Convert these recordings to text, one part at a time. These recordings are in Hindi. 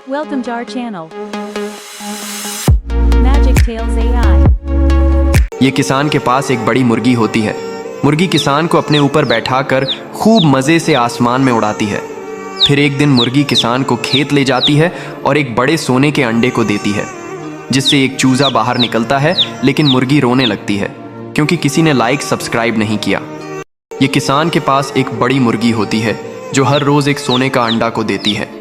Welcome to our channel. Magic Tales AI. ये किसान के पास एक बड़ी मुर्गी होती है। मुर्गी किसान को अपने ऊपर बैठाकर खूब मज़े से आसमान में उड़ाती है। फिर एक दिन मुर्गी किसान को खेत ले जाती है और एक बड़े सोने के अंडे को देती है, जिससे एक चूजा बाहर निकलता है। लेकिन मुर्गी रोने लगती है क्योंकि किसी ने लाइक सब्सक्राइब नहीं किया। ये किसान के पास एक बड़ी मुर्गी होती है जो हर रोज़ एक सोने का अंडा को देती है।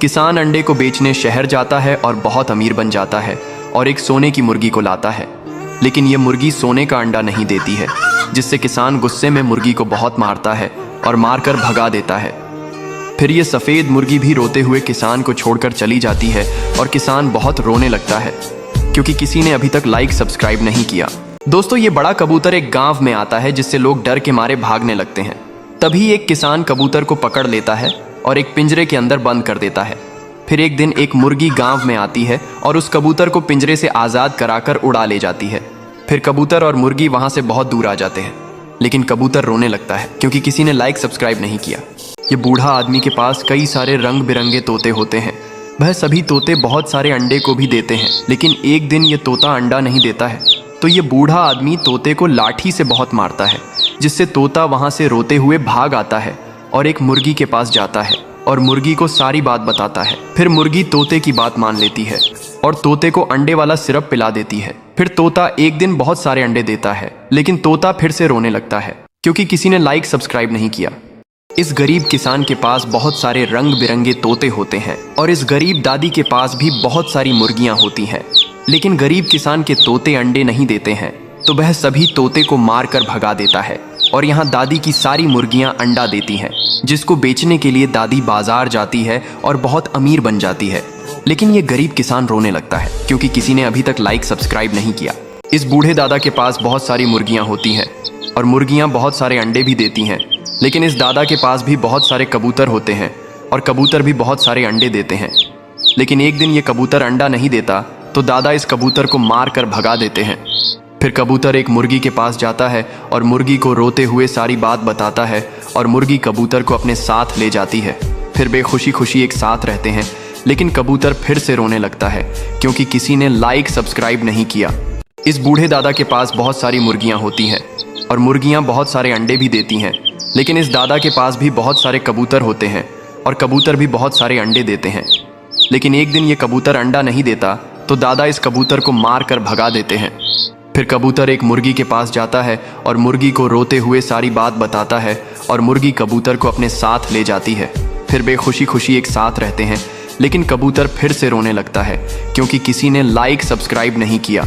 किसान अंडे को बेचने शहर जाता है और बहुत अमीर बन जाता है और एक सोने की मुर्गी को लाता है। लेकिन ये मुर्गी सोने का अंडा नहीं देती है, जिससे किसान गुस्से में मुर्गी को बहुत मारता है और मारकर भगा देता है। फिर ये सफ़ेद मुर्गी भी रोते हुए किसान को छोड़कर चली जाती है और किसान बहुत रोने लगता है क्योंकि किसी ने अभी तक लाइक सब्सक्राइब नहीं किया। दोस्तों, ये बड़ा कबूतर एक गांव में आता है, जिससे लोग डर के मारे भागने लगते हैं। तभी एक किसान कबूतर को पकड़ लेता है और एक पिंजरे के अंदर बंद कर देता है। फिर एक दिन एक मुर्गी गांव में आती है और उस कबूतर को पिंजरे से आज़ाद कराकर उड़ा ले जाती है। फिर कबूतर और मुर्गी वहां से बहुत दूर आ जाते हैं, लेकिन कबूतर रोने लगता है क्योंकि किसी ने लाइक सब्सक्राइब नहीं किया। ये बूढ़ा आदमी के पास कई सारे रंग बिरंगे तोते होते हैं। वह सभी तोते बहुत सारे अंडे को भी देते हैं, लेकिन एक दिन ये तोता अंडा नहीं देता है, तो ये बूढ़ा आदमी तोते को लाठी से बहुत मारता है, जिससे तोता वहां से रोते हुए भाग आता है और एक मुर्गी के पास जाता है और मुर्गी को सारी बात बताता है। फिर मुर्गी तोते की बात मान लेती है और तोते को अंडे वाला सिरप पिला देती है। फिर तोता एक दिन बहुत सारे अंडे देता है, लेकिन तोता फिर से रोने लगता है क्योंकि किसी ने लाइक सब्सक्राइब नहीं किया। इस गरीब किसान के पास बहुत सारे रंग बिरंगे तोते होते हैं और इस गरीब दादी के पास भी बहुत सारी मुर्गियां होती हैं। लेकिन गरीब किसान के तोते अंडे नहीं देते हैं, तो वह सभी तोते को मारकर भगा देता है और यहाँ दादी की सारी मुर्गियां अंडा देती हैं, जिसको बेचने के लिए दादी बाजार जाती है और बहुत अमीर बन जाती है। लेकिन ये गरीब किसान रोने लगता है क्योंकि किसी ने अभी तक लाइक सब्सक्राइब नहीं किया। इस बूढ़े दादा के पास बहुत सारी मुर्गियां होती हैं और मुर्गियां बहुत सारे अंडे भी देती हैं। लेकिन इस दादा के पास भी बहुत सारे कबूतर होते हैं और कबूतर भी बहुत सारे अंडे देते हैं। लेकिन एक दिन ये कबूतर अंडा नहीं देता, तो दादा इस कबूतर को मार कर भगा देते हैं। फिर कबूतर एक मुर्गी के पास जाता है और मुर्गी को रोते हुए सारी बात बताता है और मुर्गी कबूतर को अपने साथ ले जाती है। फिर वे खुशी खुशी एक साथ रहते हैं, लेकिन कबूतर फिर से रोने लगता है क्योंकि किसी ने लाइक सब्सक्राइब नहीं किया। इस बूढ़े दादा के पास बहुत सारी मुर्गियां होती हैं और मुर्गियां बहुत सारे अंडे भी देती हैं। लेकिन इस दादा के पास भी बहुत सारे कबूतर होते हैं और कबूतर भी बहुत सारे अंडे देते हैं। लेकिन एक दिन ये कबूतर अंडा नहीं देता, तो दादा इस कबूतर को मार कर भगा देते हैं। फिर कबूतर एक मुर्गी के पास जाता है और मुर्गी को रोते हुए सारी बात बताता है और मुर्गी कबूतर को अपने साथ ले जाती है। फिर वे खुशी खुशी एक साथ रहते हैं, लेकिन कबूतर फिर से रोने लगता है क्योंकि किसी ने लाइक सब्सक्राइब नहीं किया।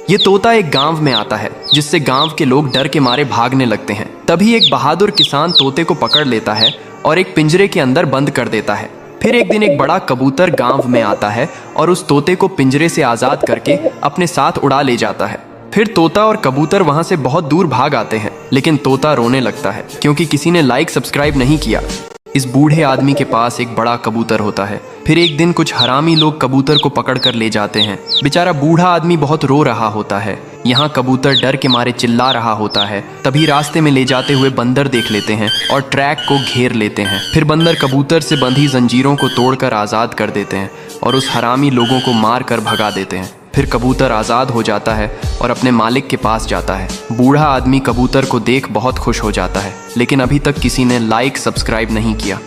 ये तोता एक गांव में आता है, जिससे गांव के लोग डर के मारे भागने लगते हैं। तभी एक बहादुर किसान तोते को पकड़ लेता है और एक पिंजरे के अंदर बंद कर देता है। फिर एक दिन एक बड़ा कबूतर गांव में आता है और उस तोते को पिंजरे से आज़ाद करके अपने साथ उड़ा ले जाता है। फिर तोता और कबूतर वहां से बहुत दूर भाग आते हैं, लेकिन तोता रोने लगता है क्योंकि किसी ने लाइक सब्सक्राइब नहीं किया। इस बूढ़े आदमी के पास एक बड़ा कबूतर होता है। फिर एक दिन कुछ हरामी लोग कबूतर को पकड़ कर ले जाते हैं। बेचारा बूढ़ा आदमी बहुत रो रहा होता है। यहाँ कबूतर डर के मारे चिल्ला रहा होता है। तभी रास्ते में ले जाते हुए बंदर देख लेते हैं और ट्रैक को घेर लेते हैं। फिर बंदर कबूतर से बंधी जंजीरों को तोड़कर आज़ाद कर देते हैं और उस हरामी लोगों को मार कर भगा देते हैं। फिर कबूतर आज़ाद हो जाता है और अपने मालिक के पास जाता है। बूढ़ा आदमी कबूतर को देख बहुत खुश हो जाता है, लेकिन अभी तक किसी ने लाइक सब्सक्राइब नहीं किया।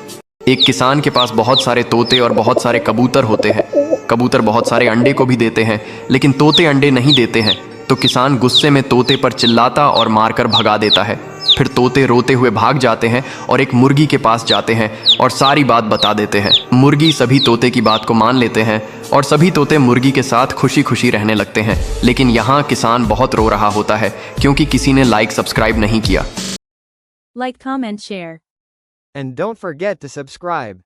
एक किसान के पास बहुत सारे तोते और बहुत सारे कबूतर होते हैं। कबूतर बहुत सारे अंडे को भी देते हैं, लेकिन तोते अंडे नहीं देते हैं, तो किसान गुस्से में तोते पर चिल्लाता और मारकर भगा देता है। फिर तोते रोते हुए भाग जाते हैं और एक मुर्गी के पास जाते हैं और सारी बात बता देते हैं। मुर्गी सभी तोते की बात को मान लेते हैं और सभी तोते मुर्गी के साथ खुशी खुशी रहने लगते हैं। लेकिन यहाँ किसान बहुत रो रहा होता है क्योंकि किसी ने लाइक सब्सक्राइब नहीं किया। Like, comment, share. And don't forget to subscribe.